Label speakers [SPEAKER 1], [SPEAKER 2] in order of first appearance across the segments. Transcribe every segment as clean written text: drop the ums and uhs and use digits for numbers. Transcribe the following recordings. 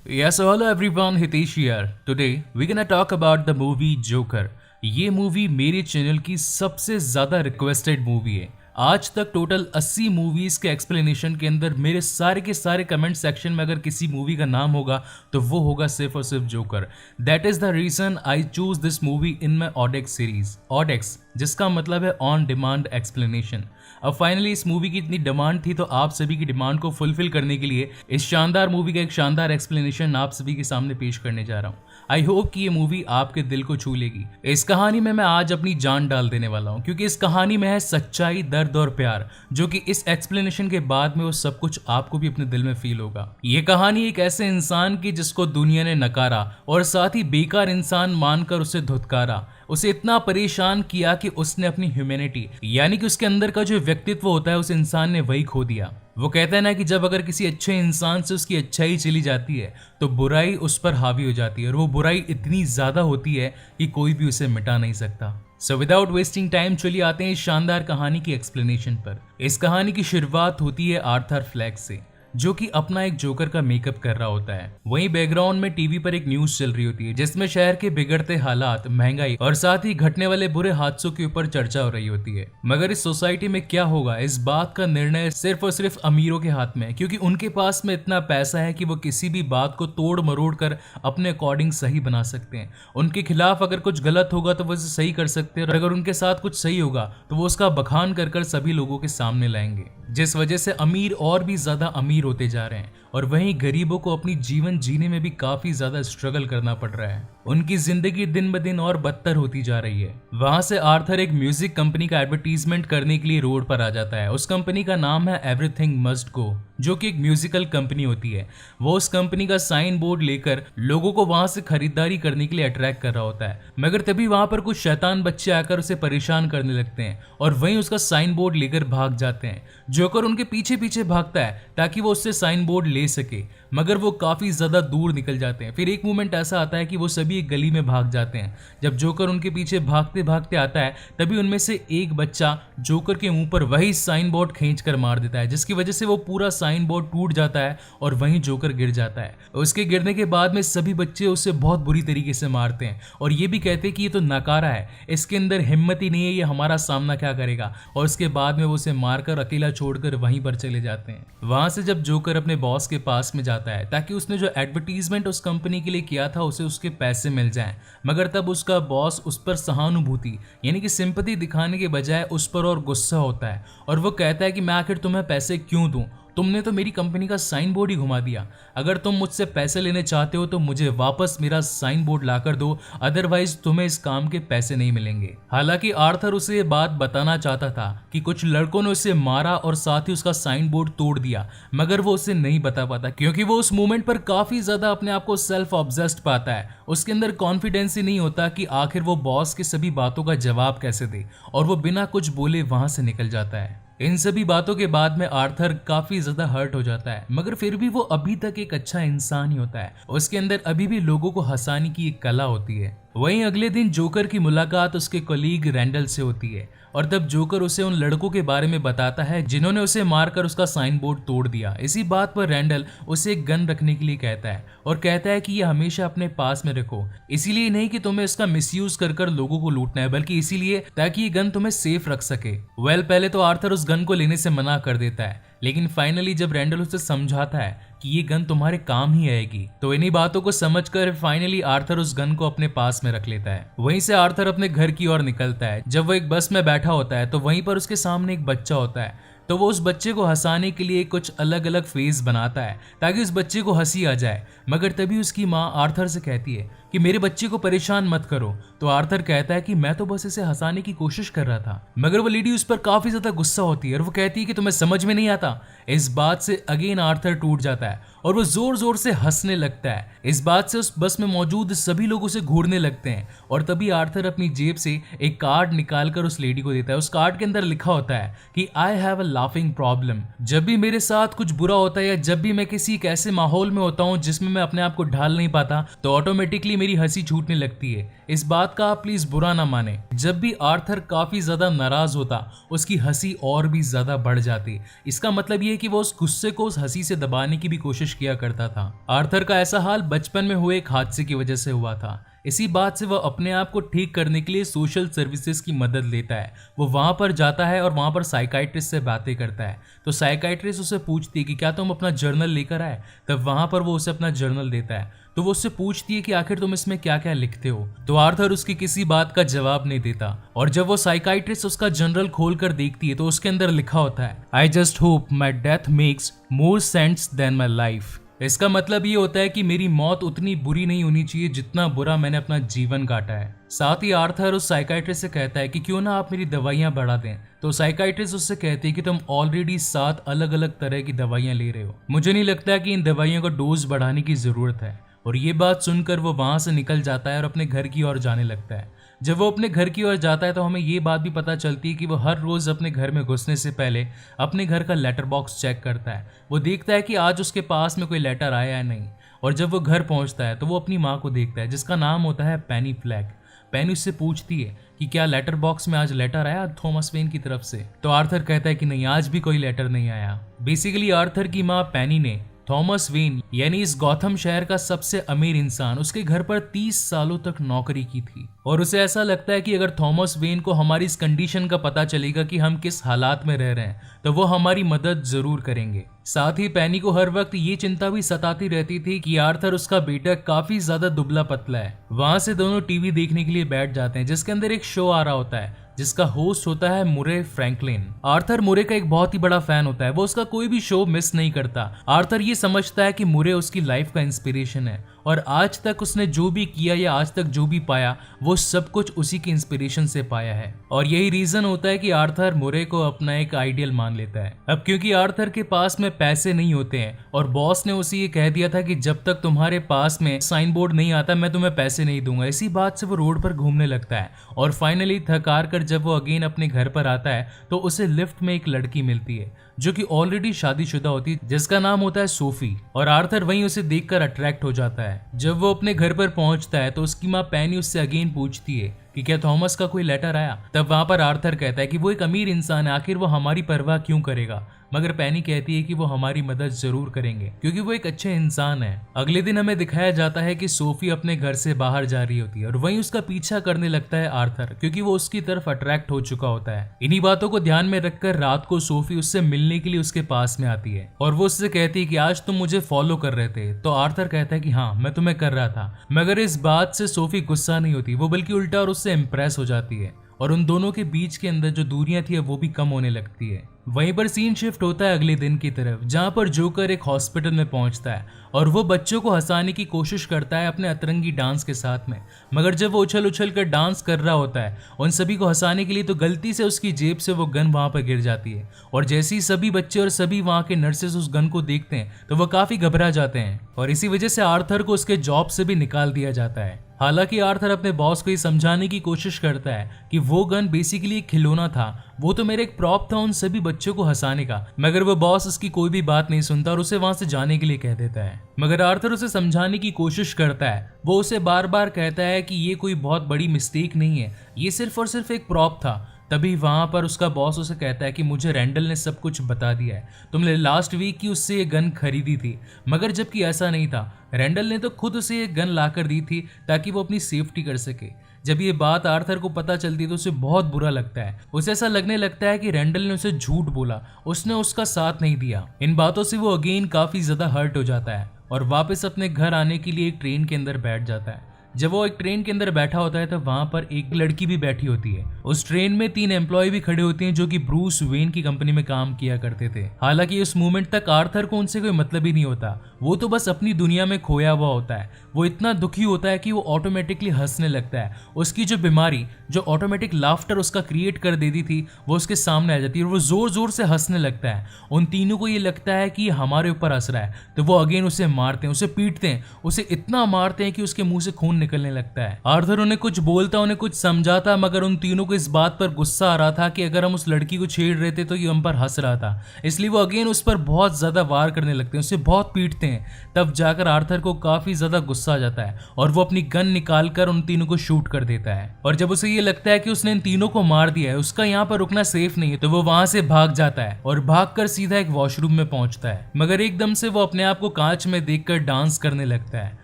[SPEAKER 1] Yes, so hello everyone, Hitesh here. Today we're gonna talk about the movie Joker. ये movie मेरे channel की सबसे ज़्यादा requested movie है। आज तक टोटल 80 मूवीज़ के एक्सप्लेनेशन के अंदर मेरे सारे के सारे कमेंट सेक्शन में अगर किसी मूवी का नाम होगा तो वो होगा सिर्फ और सिर्फ Joker. That is the reason I choose this movie in my ODEX series. ODEX जिसका मतलब है ऑन डिमांड एक्सप्लेनेशन। अब फाइनली इस मूवी की इतनी डिमांड थी तो आप सभी की डिमांड को फुलफिल करने के लिए इस शानदार मूवी का एक शानदार एक्सप्लेनेशन आप सभी के सामने पेश करने जा रहा हूँ। आई होप कि ये मूवी आपके दिल को छू लेगी। इस कहानी में मैं आज अपनी जान डाल देने वाला हूँ क्योंकि इस कहानी में है सच्चाई, दर्द और प्यार, जो कि इस एक्सप्लेनेशन के बाद में वो सब कुछ आपको भी अपने दिल में फील होगा। ये कहानी एक ऐसे इंसान की जिसको दुनिया ने नकारा और साथ ही बेकार इंसान मानकर उसे धुतकारा, उसे इतना परेशान किया कि उसने अपनी ह्यूमैनिटी यानी कि उसके अंदर का जो व्यक्तित्व होता है उस इंसान ने वही खो दिया। वो कहता है ना कि जब अगर किसी अच्छे इंसान से उसकी अच्छाई चली जाती है तो बुराई उस पर हावी हो जाती है और वो बुराई इतनी ज्यादा होती है कि कोई भी उसे मिटा नहीं सकता। सो विदाउट वेस्टिंग टाइम चलिए आते हैं इस शानदार कहानी की एक्सप्लेनेशन पर। इस कहानी की शुरुआत होती है आर्थर फ्लैग से, जो कि अपना एक जोकर का मेकअप कर रहा होता है। वहीं बैकग्राउंड में टीवी पर एक न्यूज चल रही होती है जिसमें शहर के बिगड़ते हालात, महंगाई और साथ ही घटने वाले बुरे हादसों के ऊपर चर्चा हो रही होती है। मगर इस सोसाइटी में क्या होगा, इस बात का निर्णय सिर्फ और सिर्फ अमीरों के हाथ में है, क्योंकि उनके पास में इतना पैसा है कि वो किसी भी बात को तोड़ मरोड़ कर अपने अकॉर्डिंग सही बना सकते हैं। उनके खिलाफ अगर कुछ गलत होगा तो वो इसे सही कर सकते हैं और अगर उनके साथ कुछ सही होगा तो वो उसका बखान कर सभी लोगों के सामने लाएंगे, जिस वजह से अमीर और भी ज्यादा अमीर होते जा रहे हैं और वहीं गरीबों को अपनी जीवन जीने में भी काफी ज्यादा स्ट्रगल करना पड़ रहा है। उनकी जिंदगी दिन ब दिन और बदतर होती जा रही है। वहां से आर्थर एक म्यूजिक कंपनी का एडवर्टीजमेंट करने के लिए रोड पर आ जाता है। उस कंपनी का नाम है एवरीथिंग मस्ट गो, जो कि एक म्यूजिकल कंपनी होती है। वो उस कंपनी का साइन बोर्ड लेकर लोगों को वहां से खरीदारी करने के लिए अट्रैक्ट कर रहा होता है। मगर तभी वहां पर कुछ शैतान बच्चे आकर उसे परेशान करने लगते हैं और वहीं उसका साइन बोर्ड लेकर भाग जाते हैं। जोकर उनके पीछे पीछे भागता है ताकि वो उससे साइन बोर्ड ले सके, मगर वो काफी ज्यादा दूर निकल जाते हैं। फिर एक मोमेंट ऐसा आता है कि वो सभी एक गली में भाग जाते हैं। जब जोकर उनके पीछे भागते भागते आता है तभी उनमें से एक बच्चा जोकर के मुंह पर वही साइन बोर्ड खींच कर मार देता है, जिसकी वजह से वो पूरा साइन बोर्ड टूट जाता है और वहीं जोकर गिर जाता है। उसके गिरने के बाद में सभी बच्चे उसे बहुत बुरी तरीके से मारते हैं और ये भी कहते हैं कि ये तो नकारा है, इसके अंदर हिम्मत ही नहीं है, ये हमारा सामना क्या करेगा। और उसके बाद में वो उसे मारकर अकेला छोड़कर वहीं पर चले जाते हैं। वहां से जब जोकर अपने बॉस के पास में जाता है ताकि उसने जो एडवर्टीजमेंट उस कंपनी के लिए किया था उसे उसके पैसे मिल जाएं, मगर तब उसका बॉस उस पर सहानुभूति यानी कि सिंपैथी दिखाने के बजाय उस पर और गुस्सा होता है और वो कहता है कि मैं आखिर तुम्हें पैसे क्यों दूं, तुमने तो मेरी कंपनी का साइन बोर्ड ही घुमा दिया। अगर तुम मुझसे पैसे लेने चाहते हो तो मुझे वापस मेरा साइन बोर्ड लाकर दो, अदरवाइज तुम्हें इस काम के पैसे नहीं मिलेंगे। हालांकि आर्थर उसे ये बात बताना चाहता था कि कुछ लड़कों ने उसे मारा और साथ ही उसका साइन बोर्ड तोड़ दिया, मगर वो उसे नहीं बता पाता क्योंकि वो उस मोमेंट पर काफी ज्यादा अपने आप को सेल्फ ऑब्सेस्ड पाता है। उसके अंदर कॉन्फिडेंस ही नहीं होता कि आखिर वो बॉस की सभी बातों का जवाब कैसे दे और वो बिना कुछ बोले वहां से निकल जाता है। इन सभी बातों के बाद में आर्थर काफी ज्यादा हर्ट हो जाता है, मगर फिर भी वो अभी तक एक अच्छा इंसान ही होता है। उसके अंदर अभी भी लोगों को हंसाने की एक कला होती है। वहीं अगले दिन जोकर की मुलाकात उसके कलीग रैंडल से होती है और तब जोकर उसे उन लड़कों के बारे में बताता है जिन्होंने उसे मारकर उसका साइन बोर्ड तोड़ दिया। इसी बात पर रैंडल उसे एक गन रखने के लिए कहता है और कहता है कि ये हमेशा अपने पास में रखो, इसीलिए नहीं कि तुम्हें इसका मिसयूज कर लोगों को लूटना है, बल्कि इसीलिए ताकि ये गन तुम्हें सेफ रख सके। पहले तो आर्थर उस गन को लेने से मना कर देता है, लेकिन फाइनली जब रैंडल उसे समझाता है कि ये गन तुम्हारे काम ही आएगी तो इन्हीं बातों को समझकर फाइनली आर्थर उस गन को अपने पास में रख लेता है। वहीं से आर्थर अपने घर की ओर निकलता है। जब वो एक बस में बैठा होता है तो वहीं पर उसके सामने एक बच्चा होता है, तो वो उस बच्चे को हंसाने के लिए कुछ अलग अलग फेस बनाता है ताकि उस बच्चे को हंसी आ जाए। मगर तभी उसकी माँ आर्थर से कहती है कि मेरे बच्चे को परेशान मत करो। तो आर्थर कहता है कि मैं तो बस इसे हंसाने की कोशिश कर रहा था, मगर वो लेडी उस पर काफी ज्यादा गुस्सा होती है और वो कहती है कि तुम्हें समझ में नहीं आता। इस बात से अगेन आर्थर टूट जाता है और वो जोर जोर से हंसने लगता है। इस बात से उस बस में मौजूद सभी लोग उसे घूरने लगते हैं और तभी आर्थर अपनी जेब से एक कार्ड निकालकर उस लेडी को देता है। उस कार्ड के अंदर लिखा होता है कि I have a laughing problem. जब भी मेरे साथ कुछ बुरा होता है या जब भी मैं किसी एक ऐसे माहौल में होता हूँ जिसमें मैं अपने आप को ढाल नहीं पाता तो ऑटोमेटिकली मेरी हंसी छूटने लगती है। इस बात का आप प्लीज बुरा ना माने। जब भी आर्थर काफी ज्यादा नाराज होता उसकी हंसी और भी ज्यादा बढ़ जाती। इसका मतलब ये है कि वो उस गुस्से को उस हंसी से दबाने की भी कोशिश किया करता था। आर्थर का ऐसा हाल बचपन में हुए एक हादसे की वजह से हुआ था। इसी बात से वह अपने आप को ठीक करने के लिए सोशल सर्विसेज की मदद लेता है। वो वहां पर जाता है और वहां पर साइकाइट्रिस्ट से बातें करता है। तो साइकाइट्रिस्ट उसे पूछती है कि क्या तुम अपना जर्नल लेकर आए। तब वहां पर वो उसे अपना जर्नल देता है। तो वो उससे पूछती है कि आखिर तुम इसमें क्या क्या लिखते हो। तो आर्थर उसकी किसी बात का जवाब नहीं देता। और जब वो साइकाइट्रिस्ट उसका जर्नल खोल कर देखती है तो उसके अंदर लिखा होता है, I just hope my death makes more sense than my life. इसका मतलब ये होता है कि मेरी मौत उतनी बुरी नहीं होनी चाहिए जितना बुरा मैंने अपना जीवन काटा है। साथ ही आर्थर उस साइकाइट्रिस्ट से कहता है कि क्यों ना आप मेरी दवाइयां बढ़ा दें। तो साइकाइट्रिस्ट उससे कहते हैं कि तुम ऑलरेडी 7 अलग अलग तरह की दवाइयां ले रहे हो। मुझे नहीं लगता कि इन दवाइयों का डोज बढ़ाने की जरूरत है। और ये बात सुनकर वो वहां से निकल जाता है और अपने घर की ओर जाने लगता है। जब वो अपने घर की ओर जाता है तो हमें ये बात भी पता चलती है कि वो हर रोज अपने घर में घुसने से पहले अपने घर का लेटर बॉक्स चेक करता है। वो देखता है कि आज उसके पास में कोई लेटर आया है नहीं। और जब वो घर पहुंचता है तो वो अपनी माँ को देखता है जिसका नाम होता है पेनी फ्लैग। पेनी उससे पूछती है कि क्या लेटर बॉक्स में आज लेटर आया थॉमस वेन की तरफ से। तो आर्थर कहता है कि नहीं, आज भी कोई लेटर नहीं आया। बेसिकली आर्थर की माँ पेनी ने थॉमस वेन यानी इस गॉथम शहर का सबसे अमीर इंसान उसके घर पर 30 सालों तक नौकरी की थी। और उसे ऐसा लगता है कि अगर थॉमस वेन को हमारी इस कंडीशन का पता चलेगा कि हम किस हालात में रह रहे हैं तो वो हमारी मदद जरूर करेंगे। साथ ही पेनी को हर वक्त ये चिंता भी सताती रहती थी कि आर्थर उसका बेटा काफी ज्यादा दुबला पतला है। वहां से दोनों टीवी देखने के लिए बैठ जाते हैं जिसके अंदर एक शो आ रहा होता है जिसका होस्ट होता है मुरे फ्रैंकलिन। आर्थर मुरे का एक बहुत ही बड़ा फैन होता है। वो उसका कोई भी शो मिस नहीं करता। आर्थर ये समझता है कि मुरे उसकी लाइफ का इंस्पिरेशन है और आज तक उसने जो भी किया या आज तक जो भी पाया वो सब कुछ उसी के इंस्पिरेशन से पाया है। और यही रीजन होता है कि आर्थर मुरे को अपना एक आइडियल मान लेता है। अब क्योंकि आर्थर के पास में पैसे नहीं होते हैं और बॉस ने उसे ये कह दिया था कि जब तक तुम्हारे पास में साइन बोर्ड नहीं आता मैं तुम्हें पैसे नहीं दूंगा। इसी बात से वो रोड पर घूमने लगता है और फाइनली थकार कर जब वो अगेन अपने घर पर आता है तो उसे लिफ्ट में एक लड़की मिलती है जो कि ऑलरेडी शादीशुदा होती है जिसका नाम होता है सोफी। और आर्थर वहीं उसे देखकर अट्रैक्ट हो जाता है। जब वो अपने घर पर पहुंचता है तो उसकी माँ पेनी उससे अगेन पूछती है कि क्या थॉमस का कोई लेटर आया। तब वहां पर आर्थर कहता है कि वो एक अमीर इंसान है, आखिर वो हमारी परवाह क्यों करेगा। मगर पेनी कहती है कि वो हमारी मदद जरूर करेंगे क्योंकि वो एक अच्छे इंसान है। अगले दिन हमें दिखाया जाता है कि सोफी अपने घर से बाहर जा रही होती है और वहीं उसका पीछा करने लगता है आर्थर क्योंकि वो उसकी तरफ अट्रैक्ट हो चुका होता है। इन्हीं बातों को ध्यान में रखकर रात को सोफी उससे मिलने के लिए उसके पास में आती है और वो उससे कहती है कि आज तुम मुझे फॉलो कर रहे थे। तो आर्थर कहता है कि हाँ, मैं तुम्हें कर रहा था। मगर इस बात से सोफी गुस्सा नहीं होती, वो बल्कि उल्टा और उससे इम्प्रेस हो जाती है और उन दोनों के बीच के अंदर जो दूरियां थी वो भी कम होने लगती है। वहीं पर सीन शिफ्ट होता है अगले दिन की तरफ जहां पर जोकर एक हॉस्पिटल में पहुंचता है और वो बच्चों को हंसाने की कोशिश करता है अपने अतरंगी डांस के साथ में। मगर जब वो उछल उछल कर डांस कर रहा होता है उन सभी को हंसाने के लिए तो गलती से उसकी जेब से वो गन वहां पर गिर जाती है और जैसे ही सभी बच्चे और सभी वहां के नर्सेस उस गन को देखते हैं तो वो काफी घबरा जाते हैं और इसी वजह से आर्थर को उसके जॉब से भी निकाल दिया जाता है। हालांकि आर्थर अपने बॉस को ये समझाने की कोशिश करता है कि वो गन बेसिकली एक खिलौना था, वो तो मेरा एक प्रॉप था उन सभी बच्चों को हंसाने का। मगर वो बॉस उसकी कोई भी बात नहीं सुनता और उसे वहां से जाने के लिए कह देता है। मगर आर्थर उसे समझाने की कोशिश करता है। वो उसे बार बार कहता है कि ये कोई बहुत बड़ी मिस्टेक नहीं है, ये सिर्फ और सिर्फ एक प्रॉप था। तभी वहां पर उसका बॉस उसे कहता है कि मुझे रैंडल ने सब कुछ बता दिया है, तुमने लास्ट वीक की उससे ये गन खरीदी थी। मगर जबकि ऐसा नहीं था, रैंडल ने तो खुद उसे ये गन लाकर दी थी ताकि वो अपनी सेफ्टी कर सके। जब ये बात आर्थर को पता चलती है तो उसे बहुत बुरा लगता है। उसे ऐसा लगने लगता है कि रैंडल ने उसे झूठ बोला, उसने उसका साथ नहीं दिया। इन बातों से वो अगेन काफी ज्यादा हर्ट हो जाता है और वापस अपने घर आने के लिए एक ट्रेन के अंदर बैठ जाता है। जब वो एक ट्रेन के अंदर बैठा होता है तो वहां पर एक लड़की भी बैठी होती है। उस ट्रेन में 3 एम्प्लॉय भी खड़े होते हैं जो कि ब्रूस वेन की कंपनी में काम किया करते थे। हालांकि उस मोमेंट तक आर्थर को उनसे कोई मतलब ही नहीं होता, वो तो बस अपनी दुनिया में खोया हुआ होता है। वो इतना दुखी होता है कि वो ऑटोमेटिकली हंसने लगता है। उसकी जो बीमारी, जो ऑटोमेटिक लाफ्टर उसका क्रिएट कर देती थी, वो उसके सामने आ जाती है और वो जोर जोर से हंसने लगता है। उन तीनों को ये लगता है कि हमारे ऊपर हंस रहा है, तो वो अगेन उसे मारते हैं, उसे पीटते हैं, उसे इतना मारते हैं कि उसके मुंह से खून निकलने लगता है। आर्थर उन्हें कुछ बोलता, उन्हें कुछ समझाता, मगर उन तीनों को इस बात पर गुस्सा आ रहा था कि अगर हम उस लड़की को छेड़ रहे थे तो ये हम पर हंस रहा था, इसलिए वो अगेन उस पर बहुत ज्यादा वार करने लगते हैं, उसे बहुत पीटते हैं। तब जाकर आर्थर को काफी ज्यादा गुस्सा आ जाता है और वो अपनी गन निकालकर उन तीनों को शूट कर देता है। और जब उसे ये लगता है कि उसने इन तीनों को मार दिया है, उसका यहाँ पर रुकना सेफ नहीं है, तो वो वहां से भाग जाता है और भागकर सीधा एक वॉशरूम में पहुंचता है। मगर एकदम से वो अपने आप को कांच में देखकर डांस करने लगता है।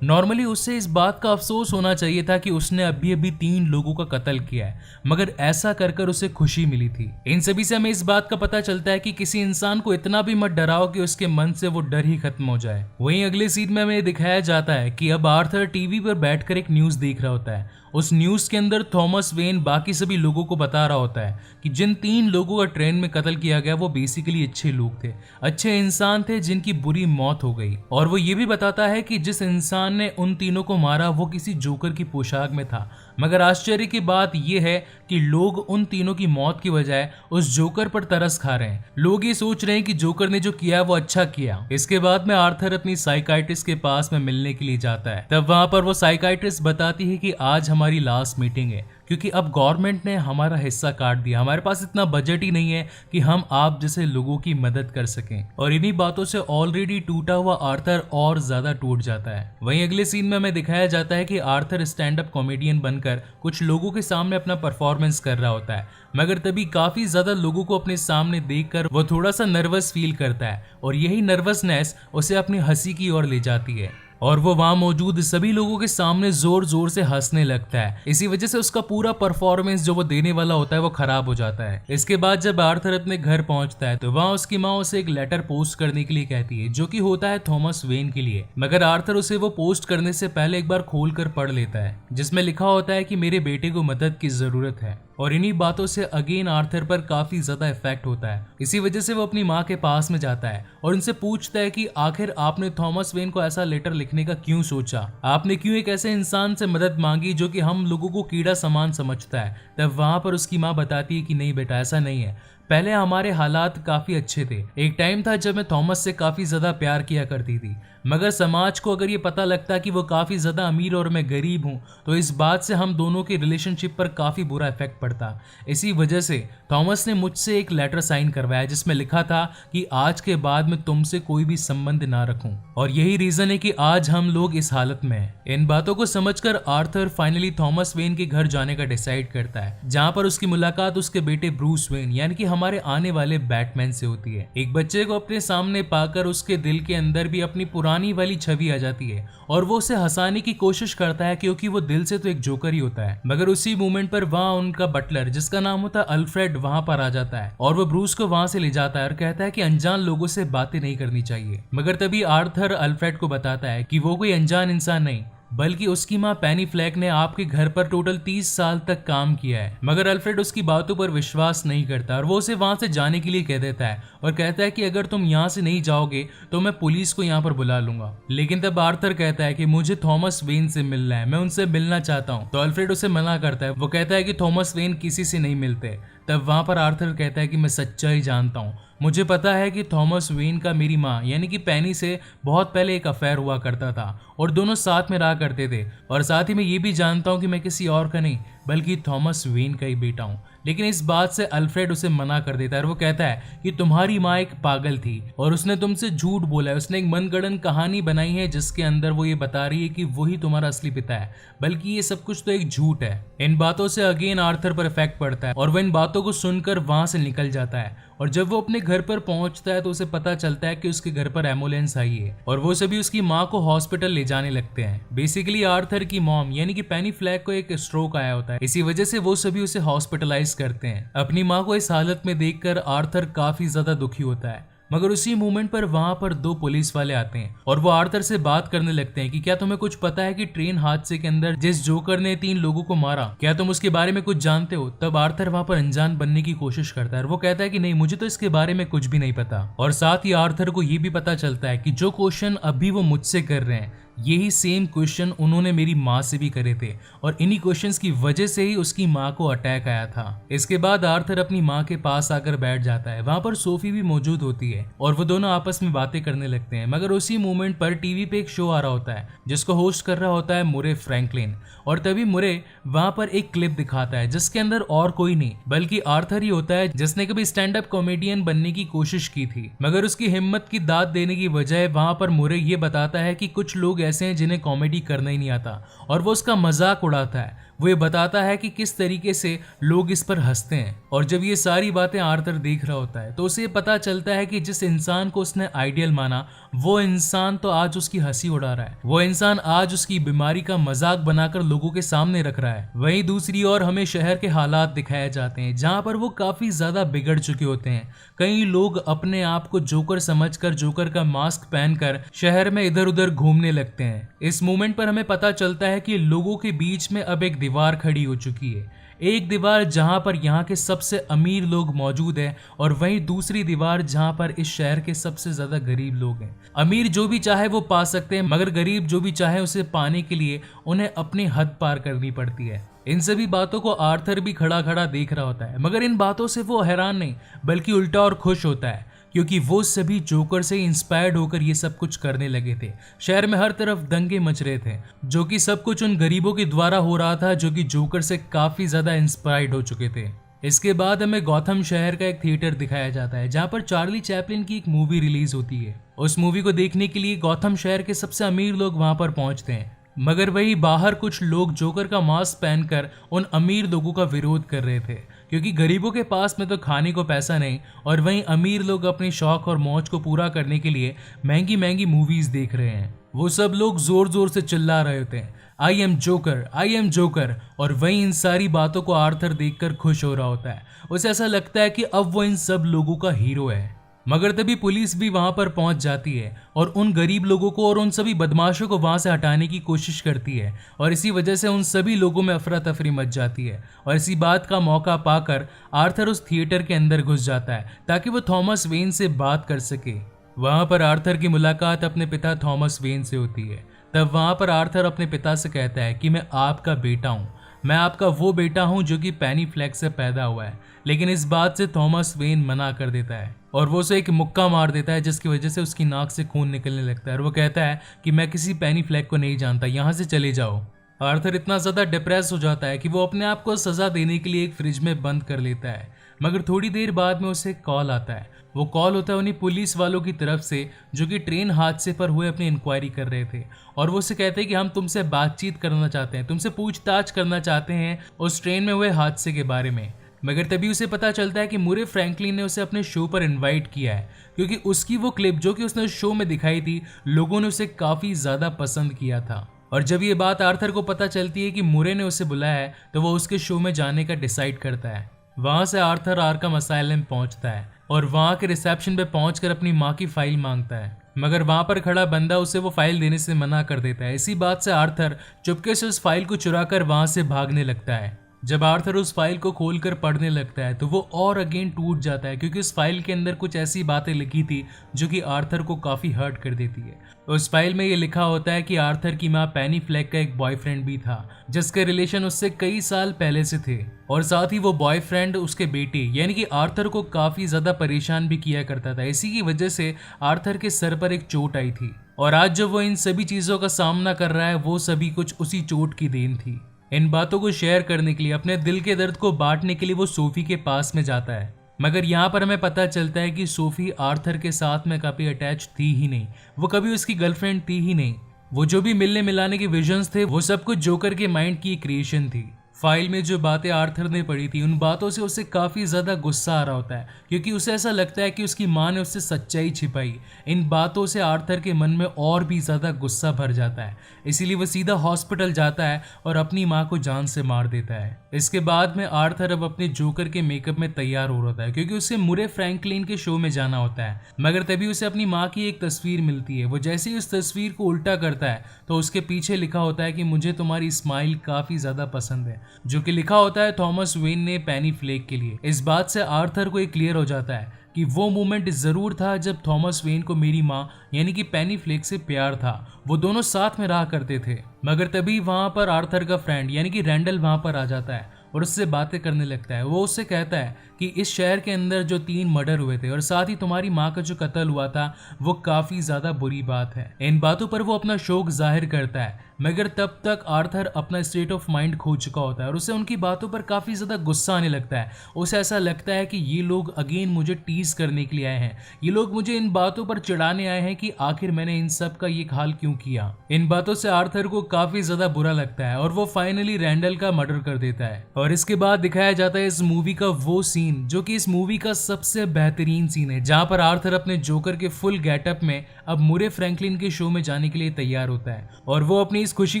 [SPEAKER 1] नॉर्मली उससे इस बात का अफसोस होना चाहिए था कि उसने अभी अभी 3 लोगों का कत्ल किया है, मगर ऐसा कर उसे खुशी मिली थी। इन सभी से हमें इस बात का पता चलता है कि किसी इंसान को इतना भी मत डराओ कि उसके मन से वो डर ही खत्म हो जाए। वहीं अगले सीन में हमें दिखाया जाता है कि अब आर्थर टीवी पर बैठकर एक न्यूज देख रहा होता है। उस न्यूज के अंदर थॉमस वेन बाकी सभी लोगों को बता रहा होता है कि जिन 3 लोगों का ट्रेन में कत्ल किया गया वो बेसिकली अच्छे लोग थे, अच्छे इंसान थे जिनकी बुरी मौत हो गई। और वो ये भी बताता है कि जिस इंसान ने उन तीनों को मारा वो किसी जोकर की पोशाक में था। मगर आश्चर्य की बात यह है कि लोग उन तीनों की मौत की बजाय उस जोकर पर तरस खा रहे हैं। लोग ये सोच रहे हैं कि जोकर ने जो किया वो अच्छा किया। इसके बाद में आर्थर अपनी साइकाइट्रिस्ट के पास में मिलने के लिए जाता है। तब वहां पर वो साइकाइट्रिस्ट बताती है कि आज हमारी लास्ट मीटिंग है, क्योंकि अब गवर्नमेंट ने हमारा हिस्सा काट दिया, हमारे पास इतना बजट ही नहीं है कि हम आप जैसे लोगों की मदद कर सकें। और इन्हीं बातों से ऑलरेडी टूटा हुआ आर्थर और ज्यादा टूट जाता है। वहीं अगले सीन में हमें दिखाया जाता है कि आर्थर स्टैंड अप कॉमेडियन बनकर कुछ लोगों के सामने अपना परफॉर्मेंस कर रहा होता है, मगर तभी काफी ज्यादा लोगों को अपने सामने देखकर वो थोड़ा सा नर्वस फील करता है और यही नर्वसनेस उसे अपनी हंसी की ओर ले जाती है और वो वहां मौजूद सभी लोगों के सामने जोर जोर से हंसने लगता है। इसी वजह से उसका पूरा परफॉर्मेंस जो वो देने वाला होता है वो खराब हो जाता है। इसके बाद जब आर्थर अपने घर पहुंचता है तो वहां उसकी माँ उसे एक लेटर पोस्ट करने के लिए कहती है, जो कि होता है थॉमस वेन के लिए। मगर आर्थर उसे वो पोस्ट करने से पहले एक बार खोल कर पढ़ लेता है, जिसमें लिखा होता है कि मेरे बेटे को मदद की जरूरत है। और इन्हीं बातों से अगेन आर्थर पर काफी ज्यादा इफेक्ट होता है। इसी वजह से वो अपनी माँ के पास में जाता है और उनसे पूछता है कि आखिर आपने थॉमस वेन को ऐसा लेटर लिखने का क्यों सोचा, आपने क्यों एक ऐसे इंसान से मदद मांगी जो कि हम लोगों को कीड़ा समान समझता है। तब वहां पर उसकी माँ बताती है कि नहीं बेटा, ऐसा नहीं है, पहले हमारे हालात काफी अच्छे थे। एक टाइम था जब मैं थॉमस से काफी ज्यादा प्यार किया करती थी, मगर समाज को अगर ये पता लगता कि वो काफी ज्यादा अमीर और मैं गरीब हूँ तो इस बात से हम दोनों के रिलेशनशिप पर काफी बुरा इफेक्ट पड़ता। इसी वजह से थॉमस ने मुझसे एक लेटर साइन करवाया जिसमें लिखा था कि आज के बाद मैं तुमसे कोई भी संबंध ना रखूं, और यही रीजन है कि आज हम लोग इस हालत में हैं। इन बातों को समझकर आर्थर फाइनली थॉमस वेन के घर जाने का डिसाइड करता है, जहां पर उसकी मुलाकात उसके बेटे ब्रूस वेन यानी कि हमारे आने वाले बैटमैन से होती है। एक बच्चे को अपने सामने पाकर उसके दिल के अंदर भी अपनी पुरानी वाली छवि आ जाती है और वो उसे हंसाने की कोशिश करता है, क्योंकि वो दिल से तो एक जोकर ही होता है। मगर उसी मोमेंट पर वहाँ उनका बटलर जिसका नाम होता है अल्फ्रेड वहां पर आ जाता है और वो ब्रूस को वहां से ले जाता है और कहता है कि अनजान लोगों से बातें नहीं करनी चाहिए। मगर तभी आर्थर अल्फ्रेड को बताता है कि वो कोई अनजान इंसान नहीं, बल्कि उसकी माँ पेनी फ्लैक ने आपके घर पर टोटल 30 साल तक काम किया है। मगर अल्फ्रेड उसकी बातों पर विश्वास नहीं करता और वो उसे वहां से जाने के लिए कह देता है और कहता है कि अगर तुम यहाँ से नहीं जाओगे तो मैं पुलिस को यहाँ पर बुला लूंगा। लेकिन तब आर्थर कहता है कि मुझे थॉमस वेन से मिलना है, मैं उनसे मिलना चाहता हूँ। तो अल्फ्रेड उसे मना करता है, वो कहता है कि थॉमस वेन किसी से नहीं मिलते। तब वहां पर आर्थर कहता है कि मैं सच्चाई जानता हूँ, मुझे पता है कि थॉमस वेन का मेरी माँ यानी कि पेनी से बहुत पहले एक अफेयर हुआ करता था और दोनों साथ में रहा करते थे, और साथ ही मैं ये भी जानता हूँ कि मैं किसी और का नहीं बल्कि थॉमस वेन का ही बेटा हूँ। लेकिन इस बात से अल्फ्रेड उसे मना कर देता है और वो कहता है कि तुम्हारी माँ एक पागल थी और उसने तुमसे झूठ बोला है, उसने एक मनगढ़ंत कहानी बनाई है जिसके अंदर वो ये बता रही है कि वही तुम्हारा असली पिता है, बल्कि ये सब कुछ तो एक झूठ है। इन बातों से अगेन आर्थर पर इफेक्ट पड़ता है और वह इन बातों को सुनकर वहां से निकल जाता है। और जब वो अपने घर पर पहुंचता है तो उसे पता चलता है कि उसके घर पर एम्बुलेंस आई है और वो सभी उसकी माँ को हॉस्पिटल ले जाने लगते हैं। बेसिकली आर्थर की मॉम यानी कि पेनी फ्लैक को एक स्ट्रोक आया होता है, इसी वजह से वो सभी उसे हॉस्पिटलाइज करते हैं। अपनी माँ को इस हालत में देखकर आर्थर काफी ज्यादा दुखी होता है। मगर उसी मोमेंट पर वहां पर 2 पुलिस वाले आते हैं और वो आर्थर से बात करने लगते हैं कि क्या तुम्हें कुछ पता है कि ट्रेन हादसे के अंदर जिस जोकर ने 3 लोगों को मारा, क्या तुम उसके बारे में कुछ जानते हो। तब आर्थर वहां पर अनजान बनने की कोशिश करता है और वो कहता है कि नहीं, मुझे तो इसके बारे में कुछ भी नहीं पता। और साथ ही आर्थर को ये भी पता चलता है कि जो क्वेश्चन अभी वो मुझसे कर रहे हैं यही सेम क्वेश्चन उन्होंने मेरी माँ से भी करे थे और इन्हीं क्वेश्चंस की वजह से ही उसकी माँ को अटैक आया था। इसके बाद आर्थर अपनी माँ के पास आकर बैठ जाता है। वहाँ पर सोफी भी मौजूद होती है और वो दोनों आपस में बातें करने लगते हैं। मगर उसी मोमेंट पर टीवी पे एक शो आ रहा होता है जिसको होस्ट कर रहा होता है मुरे फ्रैंकलिन, और तभी मुरे वहाँ पर एक क्लिप दिखाता है जिसके अंदर और कोई नहीं बल्कि आर्थर ही होता है, जिसने कभी स्टैंड अप कॉमेडियन बनने की कोशिश की थी। मगर उसकी हिम्मत की दाद देने की बजाय वहाँ पर मुरे ये बताता है कि कुछ लोग ऐसे हैं जिन्हें कॉमेडी करना ही नहीं आता, और वो उसका मजाक उड़ाता है। वो ये बताता है कि किस तरीके से लोग इस पर हंसते हैं। और जब ये सारी बातें आर्थर देख रहा होता है तो उसे पता चलता है कि जिस इंसान को उसने आइडियल माना वो इंसान तो आज उसकी हंसी उड़ा रहा है, वो इंसान आज उसकी बीमारी का मजाक बनाकर लोगों के सामने रख रहा है। वहीं दूसरी ओर हमें शहर के हालात दिखाए जाते हैं जहाँ पर वो काफी ज्यादा बिगड़ चुके होते हैं। कई लोग अपने आप को जोकर समझकर जोकर का मास्क पहनकर शहर में इधर उधर घूमने लगते हैं। इस मोमेंट पर हमें पता चलता है कि लोगों के बीच में अब एक दीवार खड़ी हो चुकी है। एक दीवार जहां पर यहाँ के सबसे अमीर लोग मौजूद हैं और वहीं दूसरी दीवार जहां पर इस शहर के सबसे ज्यादा गरीब लोग हैं। अमीर जो भी चाहे वो पा सकते हैं, मगर गरीब जो भी चाहे उसे पाने के लिए उन्हें अपनी हद पार करनी पड़ती है। इन सभी बातों को आर्थर भी खड़ा खड़ा देख रहा होता है, मगर इन बातों से वो हैरान नहीं बल्कि उल्टा और खुश होता है, क्योंकि वो सभी जोकर से इंस्पायर्ड होकर ये सब कुछ करने लगे थे। शहर में हर तरफ दंगे मच रहे थे, जो कि सब कुछ उन गरीबों के द्वारा हो रहा था जो कि जोकर से काफी ज्यादा इंस्पायर्ड हो चुके थे। इसके बाद हमें गौथम शहर का एक थिएटर दिखाया जाता है जहाँ पर चार्ली चैपलिन की एक मूवी रिलीज होती है। उस मूवी को देखने के लिए गौथम शहर के सबसे अमीर लोग वहां पर पहुंचते हैं, मगर वही बाहर कुछ लोग जोकर का मास्क पहनकर उन अमीर लोगों का विरोध कर रहे थे, क्योंकि गरीबों के पास में तो खाने को पैसा नहीं और वहीं अमीर लोग अपने शौक और मौज को पूरा करने के लिए महंगी महंगी मूवीज देख रहे हैं। वो सब लोग जोर जोर से चिल्ला रहे होते हैं, I am joker, I am joker. और वहीं इन सारी बातों को आर्थर देखकर खुश हो रहा होता है। उसे ऐसा लगता है कि अब वो इन सब लोगों का हीरो है। मगर तभी पुलिस भी वहां पर पहुंच जाती है और उन गरीब लोगों को और उन सभी बदमाशों को वहां से हटाने की कोशिश करती है, और इसी वजह से उन सभी लोगों में अफरा तफरी मच जाती है। और इसी बात का मौका पाकर आर्थर उस थिएटर के अंदर घुस जाता है ताकि वो थॉमस वेन से बात कर सके। वहां पर आर्थर की मुलाकात अपने पिता थॉमस वेन से होती है। तब वहां पर आर्थर अपने पिता से कहता है कि मैं आपका बेटा हूँ, मैं आपका वो बेटा हूँ जो कि पेनी फ्लैग से पैदा हुआ है। लेकिन इस बात से थॉमस वेन मना कर देता है और वो उसे एक मुक्का मार देता है, जिसकी वजह से उसकी नाक से खून निकलने लगता है। और वो कहता है कि मैं किसी पेनी फ्लैग को नहीं जानता, यहाँ से चले जाओ। आर्थर इतना ज्यादा डिप्रेस हो जाता है कि वो अपने आप को सजा देने के लिए एक फ्रिज में बंद कर लेता है। मगर थोड़ी देर बाद में उसे कॉल आता है। वो कॉल होता है उन्हीं पुलिस वालों की तरफ से जो कि ट्रेन हादसे पर हुए अपनी इंक्वायरी कर रहे थे, और वो उसे कहते हैं कि हम तुमसे बातचीत करना चाहते हैं, तुमसे पूछताछ करना चाहते हैं उस ट्रेन में हुए हादसे के बारे में। मगर तभी उसे पता चलता है कि मुरे फ्रैंकलिन ने उसे अपने शो पर इनवाइट किया है, क्योंकि उसकी वो क्लिप जो कि उसने शो में दिखाई थी लोगों ने उसे काफी ज्यादा पसंद किया था। और जब ये बात आर्थर को पता चलती है कि मुरे ने उसे बुलाया है तो वो उसके शो में जाने का डिसाइड करता है। वहां से आर्थर आर्कम असाइलम पहुंचता है और वहां के रिसेप्शन पे पहुंचकर अपनी माँ की फाइल मांगता है, मगर वहां पर खड़ा बंदा उसे वो फाइल देने से मना कर देता है। इसी बात से आर्थर चुपके से उस फाइल को चुराकर वहां से भागने लगता है। जब आर्थर उस फाइल को खोलकर पढ़ने लगता है तो वो और अगेन टूट जाता है, क्योंकि उस फाइल के अंदर कुछ ऐसी बातें लिखी थी जो कि आर्थर को काफी हर्ट कर देती है। उस फाइल में ये लिखा होता है कि आर्थर की माँ पेनी फ्लैग का एक बॉयफ्रेंड भी था जिसके रिलेशन उससे कई साल पहले से थे, और साथ ही वो बॉयफ्रेंड उसके बेटे यानी कि आर्थर को काफी ज्यादा परेशान भी किया करता था। इसी की वजह से आर्थर के सर पर एक चोट आई थी, और आज जब वो इन सभी चीजों का सामना कर रहा है वो सभी कुछ उसी चोट की देन थी। इन बातों को शेयर करने के लिए, अपने दिल के दर्द को बांटने के लिए वो सोफी के पास में जाता है। मगर यहाँ पर हमें पता चलता है कि सोफी आर्थर के साथ में कभी अटैच थी ही नहीं, वो कभी उसकी गर्लफ्रेंड थी ही नहीं। वो जो भी मिलने मिलाने के विजन्स थे वो सब कुछ जोकर के माइंड की क्रिएशन थी। फाइल में जो बातें आर्थर ने पढ़ी थी उन बातों से उसे काफी ज्यादा गुस्सा आ रहा होता है, क्योंकि उसे ऐसा लगता है कि उसकी माँ ने उससे सच्चाई छिपाई। इन बातों से आर्थर के मन में और भी ज्यादा गुस्सा भर जाता है, इसीलिए वो सीधा हॉस्पिटल जाता है और अपनी माँ को जान से मार देता है। इसके बाद में आर्थर अब अपने जोकर के मेकअप में तैयार हो रहा है, क्योंकि उसे मुरे फ्रैंकलिन के शो में जाना होता है। मगर तभी उसे अपनी माँ की एक तस्वीर मिलती है। वो जैसे ही उस तस्वीर को उल्टा करता है तो उसके पीछे लिखा होता है कि मुझे तुम्हारी स्माइल काफी ज्यादा पसंद है, जो कि लिखा होता है थॉमस वेन ने पेनी फ्लैग के लिए। इस बात से आर्थर को ये क्लियर हो जाता है कि वो मोमेंट जरूर था जब थॉमस वेन को मेरी माँ यानी कि पेनी फ्लेक से प्यार था। वो दोनों साथ में रहा करते थे। मगर तभी वहां पर आर्थर का फ्रेंड यानी कि रैंडल वहां पर आ जाता है और उससे बातें करने लगता है। वो उससे कहता है कि इस शहर के अंदर जो 3 मर्डर हुए थे और साथ ही तुम्हारी माँ का जो कत्ल हुआ था वो काफी ज्यादा बुरी बात है। इन बातों पर वो अपना शौक जाहिर करता है, मगर तब तक आर्थर अपना स्टेट ऑफ माइंड खो चुका होता है और उसे उनकी बातों पर काफी ज्यादा गुस्सा आने लगता है। उसे ऐसा लगता है कि ये लोग अगेन मुझे टीज करने के लिए आए हैं, ये लोग मुझे इन बातों पर चिढ़ाने आए हैं कि आखिर मैंने इन सब का ये हाल क्यों किया। इन बातों से आर्थर को काफी ज्यादा बुरा लगता है और वो फाइनली रैंडल का मर्डर कर देता है। और इसके बाद दिखाया जाता है इस मूवी का वो सीन जो कि इस मूवी का सबसे बेहतरीन सीन है, जहां पर आर्थर अपने जोकर के फुल गेटअप में अब मुरे फ्रैंकलिन के शो में जाने के लिए तैयार होता है और वो अपनी इस खुशी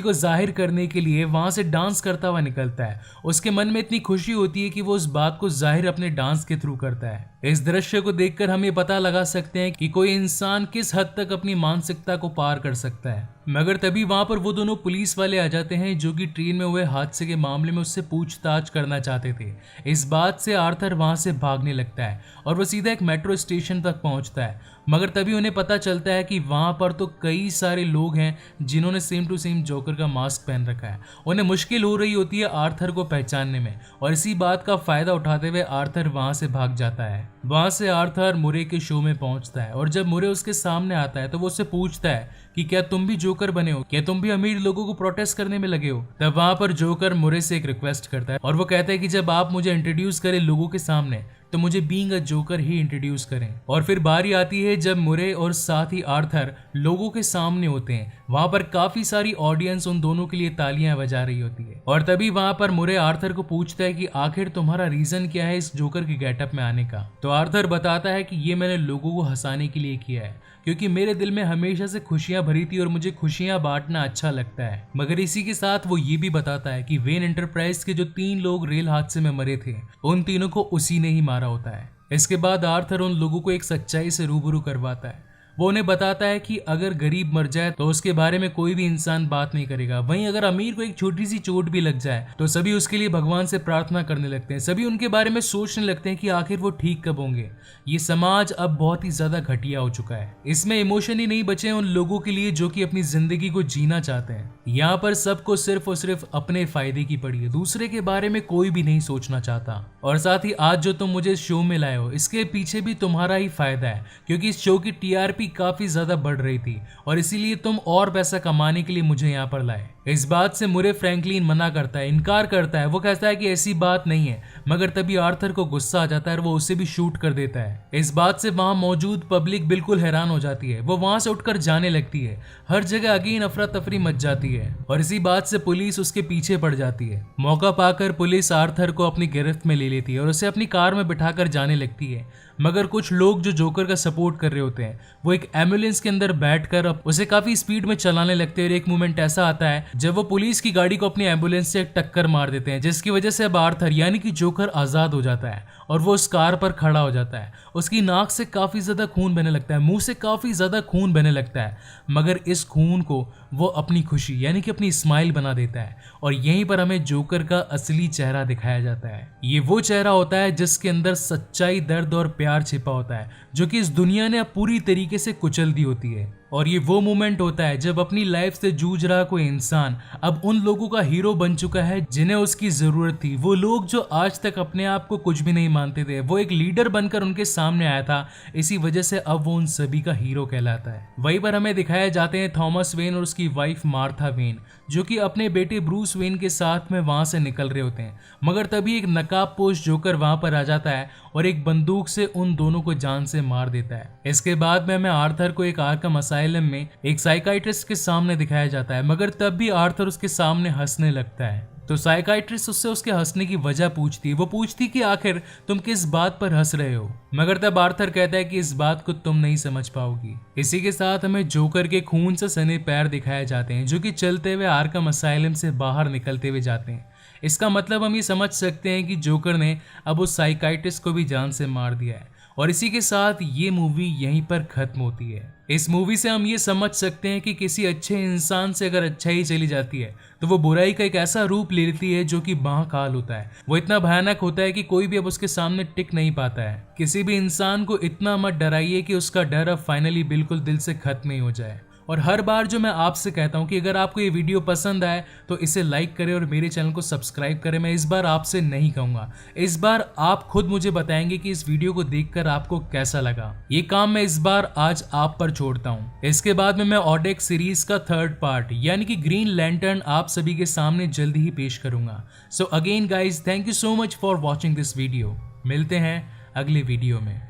[SPEAKER 1] को जाहिर करने के लिए वहां से डांस करता हुआ निकलता है। उसके मन में इतनी खुशी होती है कि वो उस बात को जाहिर अपने डांस के थ्रू करता है। इस दृश्य को देखकर हम ये पता लगा सकते हैं कि कोई इंसान किस हद तक अपनी मानसिकता को पार कर सकता है। मगर तभी वहां पर वो दोनों पुलिस वाले आ जाते हैं जो कि ट्रेन में हुए हादसे के मामले में उससे पूछताछ करना चाहते थे। इस बात से आर्थर वहां से भागने लगता है और वो सीधा एक मेट्रो स्टेशन तक पहुंचता है। मगर तभी उन्हें पता चलता है कि वहां पर तो कई सारे लोग हैं जिन्होंने सेम टू सेम जोकर का मास्क पहन रखा है। उन्हें मुश्किल हो रही होती है आर्थर को पहचानने में और इसी बात का फायदा उठाते हुए आर्थर वहां से भाग जाता है। वहां से आर्थर मुरे के शो में पहुंचता है और जब मुरे उसके सामने आता है तो वो उससे पूछता है कि क्या तुम भी जोकर बने हो, क्या तुम भी अमीर लोगों को प्रोटेस्ट करने में लगे हो। तब वहां पर जोकर मुरे से एक रिक्वेस्ट करता है और वो कहता है कि जब आप मुझे इंट्रोड्यूस करें लोगों के सामने तो मुझे being a joker he introduce करें। और फिर बारी आती है जब मुरे और साथ ही आर्थर लोगों के सामने होते हैं। वहां पर काफी सारी ऑडियंस उन दोनों के लिए तालियां बजा रही होती है और तभी वहां पर मुरे आर्थर को पूछता है कि आखिर तुम्हारा रीजन क्या है इस जोकर के गेटअप में आने का। तो आर्थर बताता है कि ये मैंने लोगों को हंसाने के लिए किया है क्योंकि मेरे दिल में हमेशा से खुशियां भरी थी और मुझे खुशियां बांटना अच्छा लगता है। मगर इसी के साथ वो ये भी बताता है कि वेन एंटरप्राइज के जो 3 लोग रेल हादसे में मरे थे उन तीनों को उसी ने ही मारा होता है। इसके बाद आर्थर उन लोगों को एक सच्चाई से रूबरू करवाता है। वो उन्हें बताता है कि अगर गरीब मर जाए तो उसके बारे में कोई भी इंसान बात नहीं करेगा, वहीं अगर अमीर को एक छोटी सी चोट भी लग जाए तो सभी उसके लिए भगवान से प्रार्थना करने लगते हैं। सभी उनके बारे में सोचने लगते हैं कि आखिर वो ठीक कब होंगे। ये समाज अब बहुत ही ज्यादा घटिया हो चुका है। इसमें इमोशन ही नहीं बचे उन लोगों के लिए जो कि अपनी जिंदगी को जीना चाहते हैं। यहाँ पर सबको सिर्फ और सिर्फ अपने फायदे की पड़ी है, दूसरे के बारे में कोई भी नहीं सोचना चाहता। और साथ ही आज जो तुम मुझे शो में लाए हो इसके पीछे भी तुम्हारा ही फायदा है क्योंकि इस शो की टीआरपी काफी ज्यादा बढ़ रही थी और इसीलिए तुम और पैसा कमाने के लिए मुझे यहाँ पर लाए। इस बात से मुरे फ्रैंकलिन मना करता है, इनकार करता है। वो कहता है कि ऐसी बात नहीं है, मगर तभी आर्थर को गुस्सा आ जाता है और वो उसे भी शूट कर देता है। इस बात से वहां मौजूद पब्लिक बिल्कुल हैरान हो जाती है। वो वहां से उठकर जाने लगती है। हर जगह अगेन अफरा तफरी मच जाती है और इसी बात से पुलिस उसके पीछे पड़ जाती है। मौका पाकर पुलिस आर्थर को अपनी गिरफ्त में ले लेती है और उसे अपनी कार में बिठाकर जाने लगती है। मगर कुछ लोग जो जोकर का सपोर्ट कर रहे होते हैं वो एक एम्बुलेंस के अंदर बैठकर उसे काफी स्पीड में चलाने लगते हैं और एक मोमेंट ऐसा आता है जब वो पुलिस की गाड़ी को अपनी एम्बुलेंस से टक्कर मार देते हैं, जिसकी वजह से अब आर्थर यानी कि जोकर आजाद हो जाता है और वो उस कार पर खड़ा हो जाता है। उसकी नाक से काफी ज्यादा खून बहने लगता है, मुंह से काफी ज्यादा खून बहने लगता है, मगर इस खून को वो अपनी खुशी यानी कि अपनी स्माइल बना देता है और यहीं पर हमें जोकर का असली चेहरा दिखाया जाता है। ये वो चेहरा होता है जिसके अंदर सच्चाई, दर्द और प्यार छिपा होता है जो कि इस दुनिया ने अब पूरी तरीके से कुचल दी होती है। और ये वो मोमेंट होता है जब अपनी लाइफ से जूझ रहा कोई इंसान अब उन लोगों का हीरो बन चुका है जिन्हें उसकी जरूरत थी। वो लोग जो आज तक अपने आप को कुछ भी नहीं मानते थे, वो एक लीडर बनकर उनके सामने आया था। इसी वजह से अब वो उन सभी का हीरो कहलाता है। वहीं पर हमें दिखाए जाते हैं थॉमस वेन और उसकी वाइफ मार्था वेन जो कि अपने बेटे ब्रूस वेन के साथ में वहां से निकल रहे होते हैं। मगर तभी एक नकाबपोश जोकर वहां पर आ जाता है और एक बंदूक से उन दोनों को जान से मार देता है। इसके बाद में हमें आर्थर को एक आर्कम असाइलम में एक साइकाइट्रिस्ट के सामने दिखाया जाता है, मगर तब भी आर्थर उसके सामने हंसने लगता है। तो साइकाइट्रिस्ट उससे उसके हंसने की वजह पूछती है। वो पूछती कि आखिर तुम किस बात पर हंस रहे हो, मगर तब आर्थर कहता है कि इस बात को तुम नहीं समझ पाओगी। इसी के साथ हमें जोकर के खून से सने पैर दिखाए जाते हैं जो कि चलते हुए आर्कम असाइलम से बाहर निकलते हुए जाते हैं। इसका मतलब हम ये समझ सकते हैं कि जोकर ने अब उस साइकाइट्रिस्ट को भी जान से मार दिया है। और इसी के साथ ये मूवी यहीं पर खत्म होती है। इस मूवी से हम ये समझ सकते हैं कि किसी अच्छे इंसान से अगर अच्छाई चली जाती है तो वो बुराई का एक ऐसा रूप ले लेती है जो कि महाकाल होता है। वो इतना भयानक होता है कि कोई भी अब उसके सामने टिक नहीं पाता है। किसी भी इंसान को इतना मत डराइए कि उसका डर अब फाइनली बिल्कुल दिल से खत्म ही हो जाए। और हर बार जो मैं आपसे कहता हूँ कि अगर आपको ये वीडियो पसंद आए तो इसे लाइक करें और मेरे चैनल को सब्सक्राइब करें। मैं इस बार आपसे नहीं कहूँगा, इस बार आप खुद मुझे बताएंगे कि इस वीडियो को देखकर आपको कैसा लगा। ये काम मैं इस बार आज आप पर छोड़ता हूँ। इसके बाद में मैं ऑडेक्स सीरीज का 3rd पार्ट यानी कि ग्रीन लैंटर्न आप सभी के सामने जल्दी ही पेश करूंगा। So again guys, thank you so much for watching this video. मिलते हैं अगले वीडियो में।